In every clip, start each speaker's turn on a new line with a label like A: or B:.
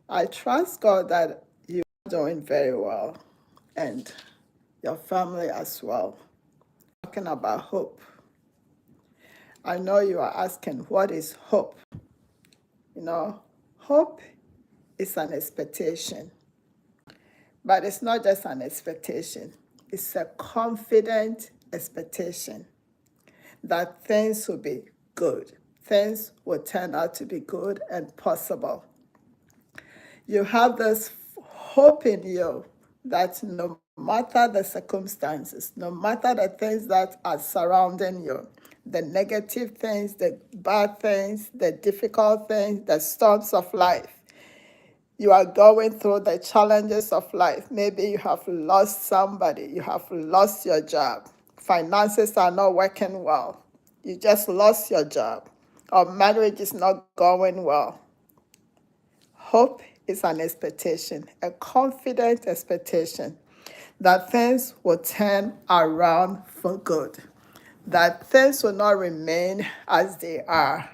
A: I trust God that you are doing very well and your family as well. Talking about hope. I know you are asking, what is hope? You know, hope is an expectation, but it's not just an expectation, it's a confident expectation that things will be good. Things will turn out to be good and possible. You have this hope in you that no matter the circumstances, no matter the things that are surrounding you, the negative things, the bad things, the difficult things, the storms of life, you are going through the challenges of life. Maybe you have lost somebody, you have lost your job, finances are not working well, you just lost your job, or marriage is not going well. Hope is an expectation, a confident expectation that things will turn around for good, that things will not remain as they are.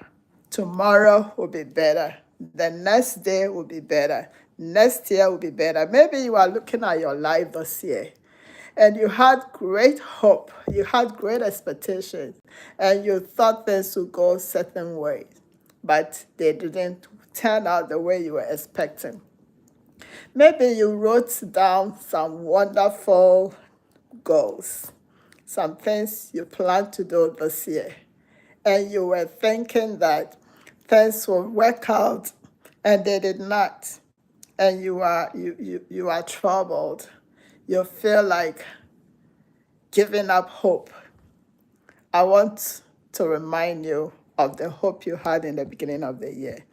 A: Tomorrow will be better. The next day will be better. Next year will be better. Maybe you are looking at your life this year and you had great hope, you had great expectations, and you thought things would go certain ways, but they didn't turn out the way you were expecting. Maybe you wrote down some wonderful goals, some things you plan to do this year, and you were thinking that things will work out, and they did not, and you are troubled. You feel like giving up hope. I want to remind you of the hope you had in the beginning of the year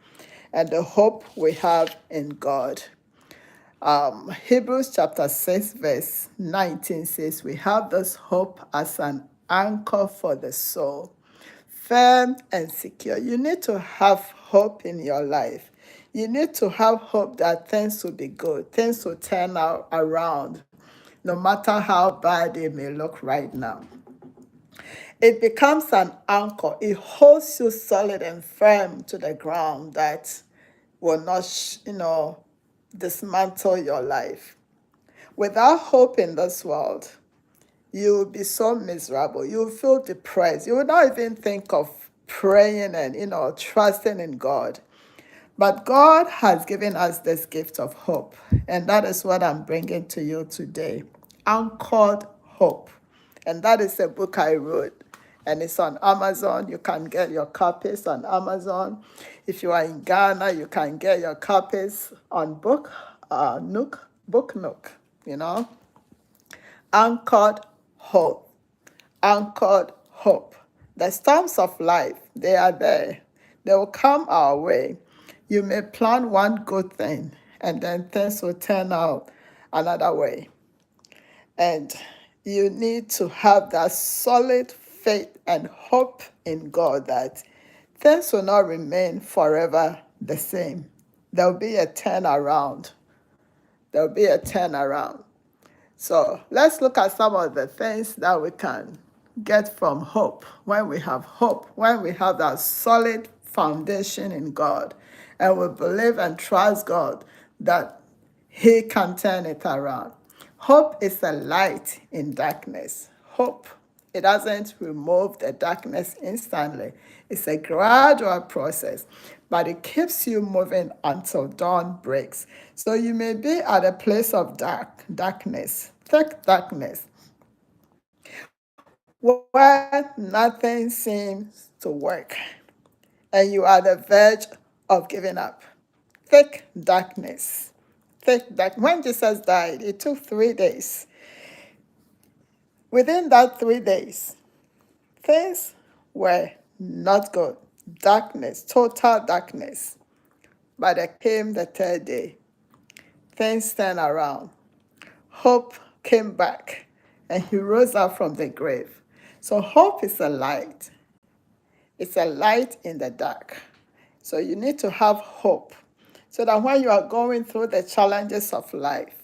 A: and the hope we have in God. Hebrews chapter 6, verse 19 says, we have this hope as an anchor for the soul, firm and secure. You need to have hope in your life. You need to have hope that things will be good, things will turn out around, no matter how bad they may look right now. It becomes an anchor. It holds you solid and firm to the ground that will not, dismantle your life. Without hope in this world, you will be so miserable. You will feel depressed. You will not even think of praying and, trusting in God. But God has given us this gift of hope. And that is what I'm bringing to you today. Anchored Hope. And that is a book I wrote. And it's on Amazon. You can get your copies on Amazon. If you are in Ghana, you can get your copies on Book Nook, Anchored Hope. Anchored Hope. The storms of life, they are there. They will come our way. You may plan one good thing, and then things will turn out another way. And you need to have that solid faith and hope in God that things will not remain forever the same. There'll be a turnaround. There'll be a turnaround. So let's look at some of the things that we can get from hope. When we have hope, when we have that solid foundation in God, and we believe and trust God that He can turn it around. Hope is a light in darkness. Hope, it doesn't remove the darkness instantly. It's a gradual process, but it keeps you moving until dawn breaks. So you may be at a place of darkness, thick darkness, where nothing seems to work, and you are at the verge of giving up. Thick darkness. Thick dark. When Jesus died, it took 3 days. Within that 3 days, things were not good. Darkness, total darkness. But there came the third day. Things turned around. Hope came back, and he rose up from the grave. So hope is a light. It's a light in the dark. So you need to have hope so that when you are going through the challenges of life,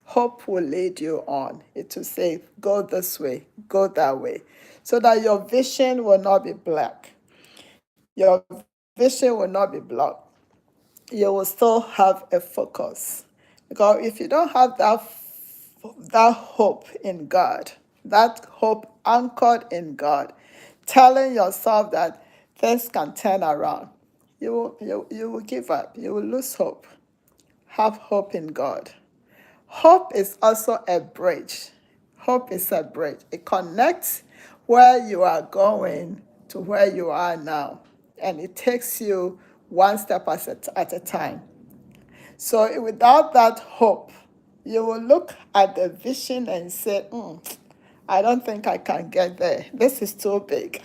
A: hope will lead you on. It will say, go this way, go that way, so that your vision will not be black. Your vision will not be blocked. you will still have a focus. Because if you don't have that hope in God, that hope anchored in God, telling yourself that things can turn around, you will give up. You will lose hope. Have hope in God. Hope is also a bridge. Hope is a bridge. It connects where you are going to where you are now. And it takes you one step at a time. So without that hope, you will look at the vision and say, I don't think I can get there. This is too big.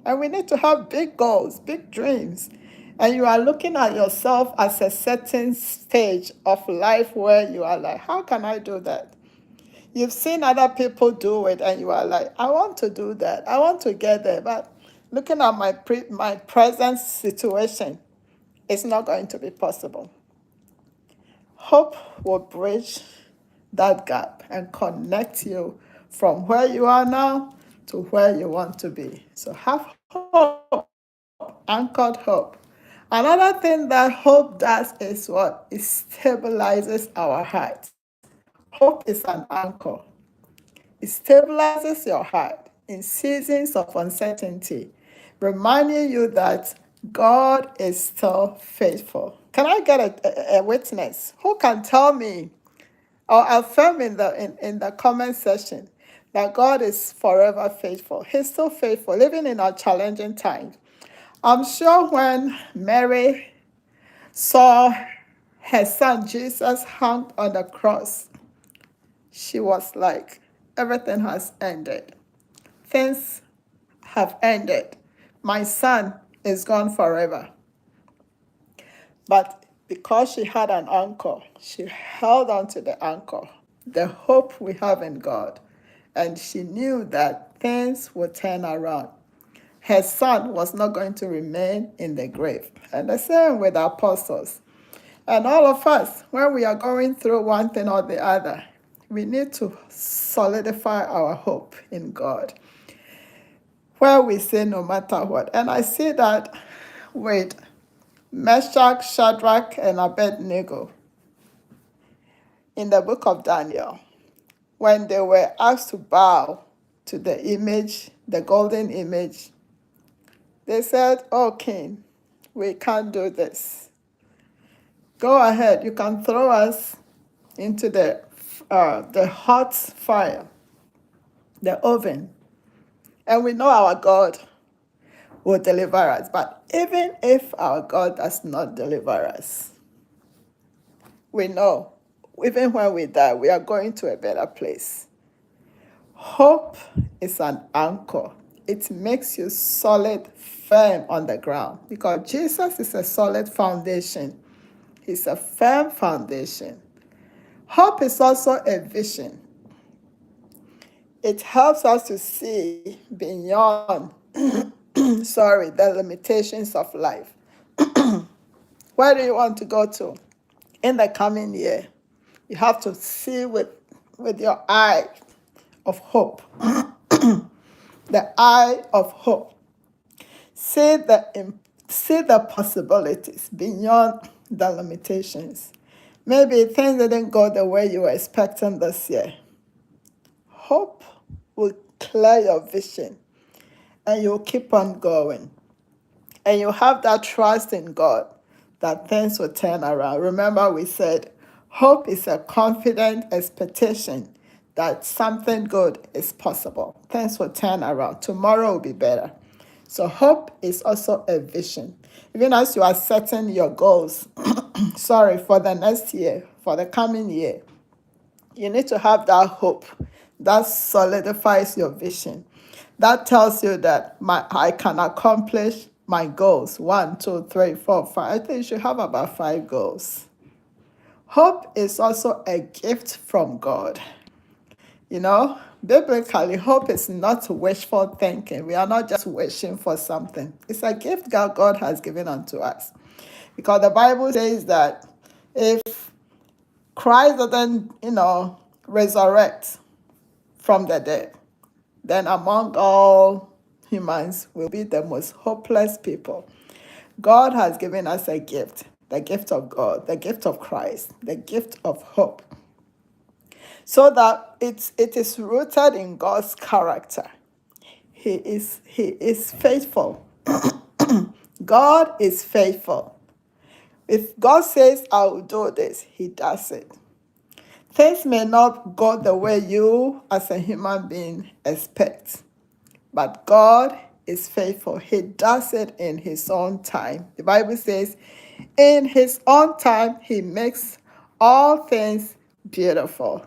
A: And we need to have big goals, big dreams. And you are looking at yourself as a certain stage of life where you are like, how can I do that? You've seen other people do it and you are like, I want to do that. I want to get there. But looking at my present situation, it's not going to be possible. Hope will bridge that gap and connect you from where you are now to where you want to be. So have hope, anchored hope. Another thing that hope does is what? It stabilizes our heart. Hope is an anchor. It stabilizes your heart in seasons of uncertainty, reminding you that God is still faithful. Can I get a witness? Who can tell me or affirm in the comment section that God is forever faithful? He's still faithful, even in our challenging times. I'm sure when Mary saw her son Jesus hung on the cross, she was like, everything has ended. Things have ended. My son is gone forever. But because she had an anchor, she held on to the anchor, the hope we have in God. And she knew that things would turn around. Her son was not going to remain in the grave. And the same with the apostles. And all of us, when we are going through one thing or the other, we need to solidify our hope in God, where we say no matter what. And I see that with Meshach, Shadrach, and Abednego in the book of Daniel, when they were asked to bow to the image, the golden image, they said, "Oh, king, we can't do this. Go ahead, you can throw us into the hot fire, the oven, and we know our God will deliver us. But even if our God does not deliver us, we know, even when we die, we are going to a better place." Hope is an anchor. It makes you solid, firm on the ground, because Jesus is a solid foundation. He's a firm foundation. Hope is also a vision. It helps us to see beyond, the limitations of life. Where do you want to go to in the coming year? You have to see with your eye of hope. The eye of hope. See the possibilities beyond the limitations. Maybe things didn't go the way you were expecting this year. Hope will clear your vision and you'll keep on going. And you have that trust in God that things will turn around. Remember, we said hope is a confident expectation that something good is possible. Things will turn around. Tomorrow will be better. So hope is also a vision. Even as you are setting your goals, for the next year, for the coming year, you need to have that hope that solidifies your vision. That tells you that I can accomplish my goals. 1, 2, 3, 4, 5. I think you should have about 5 goals. Hope is also a gift from God. Biblically, hope is not wishful thinking. We are not just wishing for something. It's a gift that God has given unto us. Because the Bible says that if Christ doesn't, resurrect from the dead, then among all humans will be the most hopeless people. God has given us a gift. the gift of God, the gift of Christ, the gift of hope, so that it is rooted in God's character. He is faithful. God is faithful. If God says, I will do this, he does it. Things may not go the way you as a human being expect, but God is faithful. He does it in his own time. The Bible says, in his own time, he makes all things beautiful.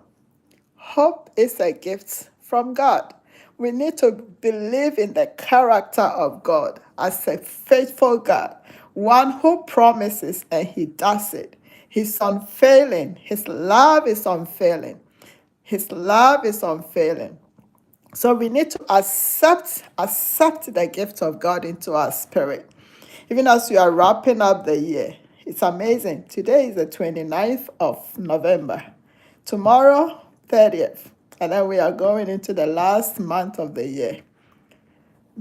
A: Hope is a gift from God. We need to believe in the character of God as a faithful God, one who promises and he does it. He's unfailing. His love is unfailing. His love is unfailing. So we need to accept the gift of God into our spirit. Even as we are wrapping up the year, it's amazing. Today is the 29th of November. Tomorrow, 30th. And then we are going into the last month of the year.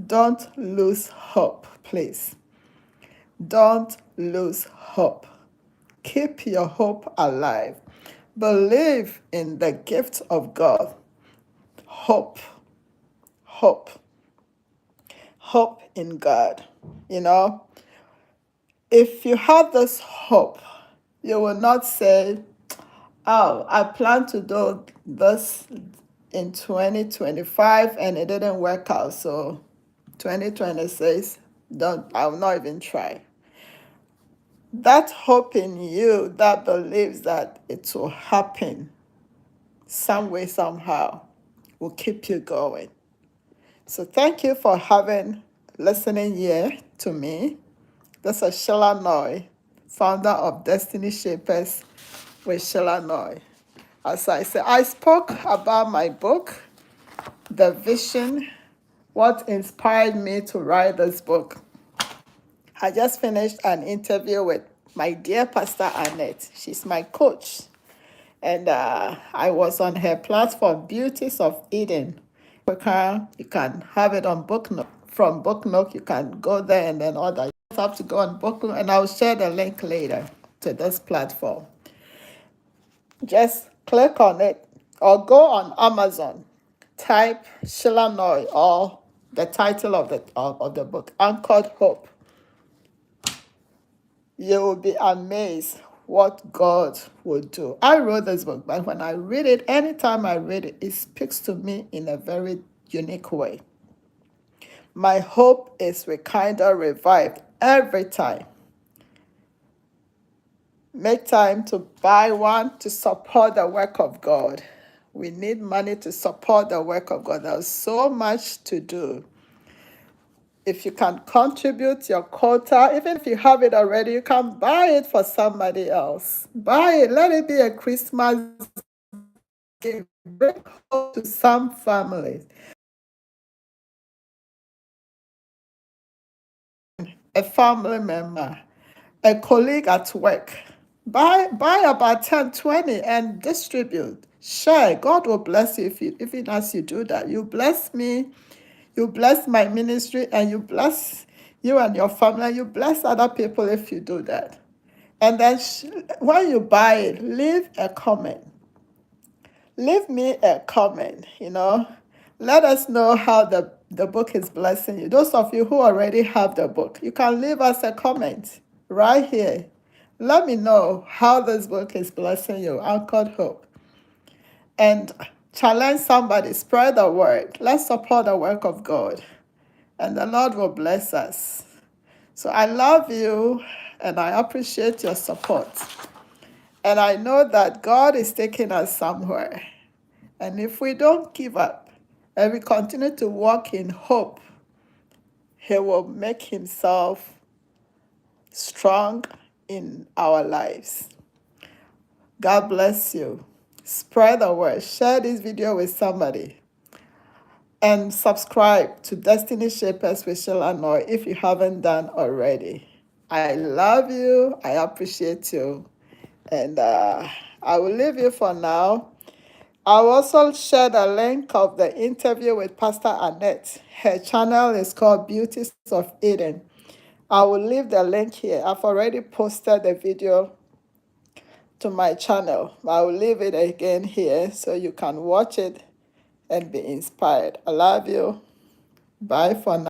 A: Don't lose hope, please. Don't lose hope. Keep your hope alive. Believe in the gift of God. Hope. Hope. Hope in God. You know, if you have this hope, you will not say, oh, I plan to do this in 2025 and it didn't work out, so 2026, I will not even try. That hope in you that believes that it will happen some way, somehow, will keep you going. So thank you for listening here to me. This is Sheila Noy, founder of Destiny Shapers with Sheila Noy. As I said, I spoke about my book, The Vision, what inspired me to write this book. I just finished an interview with my dear Pastor Annette. She's my coach. And I was on her platform, Beauties of Eden. You can have it on Book Nook. From Book Nook, you can go there and then order. You just have to go on Book Nook, and I'll share the link later to this platform. Just click on it or go on Amazon, type Sheila Noy or the title of the book, Anchored Hope. You will be amazed what God will do. I wrote this book, but when I read it, anytime I read it, it speaks to me in a very unique way. My hope is rekindled, revived every time. Make time to buy one to support the work of God. We need money to support the work of God. There's so much to do. If you can contribute your quota, even if you have it already, you can buy it for somebody else. Buy it. Let it be a Christmas gift. Bring hope to some families. A family member, a colleague at work. Buy about 10, 20 and distribute. Share. God will bless you even as you do that. You bless me, you bless my ministry, and you bless you and your family. You bless other people if you do that. And then when you buy it, leave a comment. Leave me a comment, Let us know how the book is blessing you. Those of you who already have the book, you can leave us a comment right here. Let me know how this book is blessing you, Anchored Hope. And challenge somebody, spread the word. Let's support the work of God. And the Lord will bless us. So I love you and I appreciate your support. And I know that God is taking us somewhere. And if we don't give up and we continue to walk in hope, He will make Himself strong in our lives. God bless you. Spread the word. Share this video with somebody. And subscribe to Destiny Shapers with Sheila Noy if you haven't done already. I love you. I appreciate you. And I will leave you for now. I'll also share the link of the interview with Pastor Annette. Her channel is called Beauties of Eden. I will leave the link here. I've already posted the video to my channel. I will leave it again here so you can watch it and be inspired. I love you. Bye for now.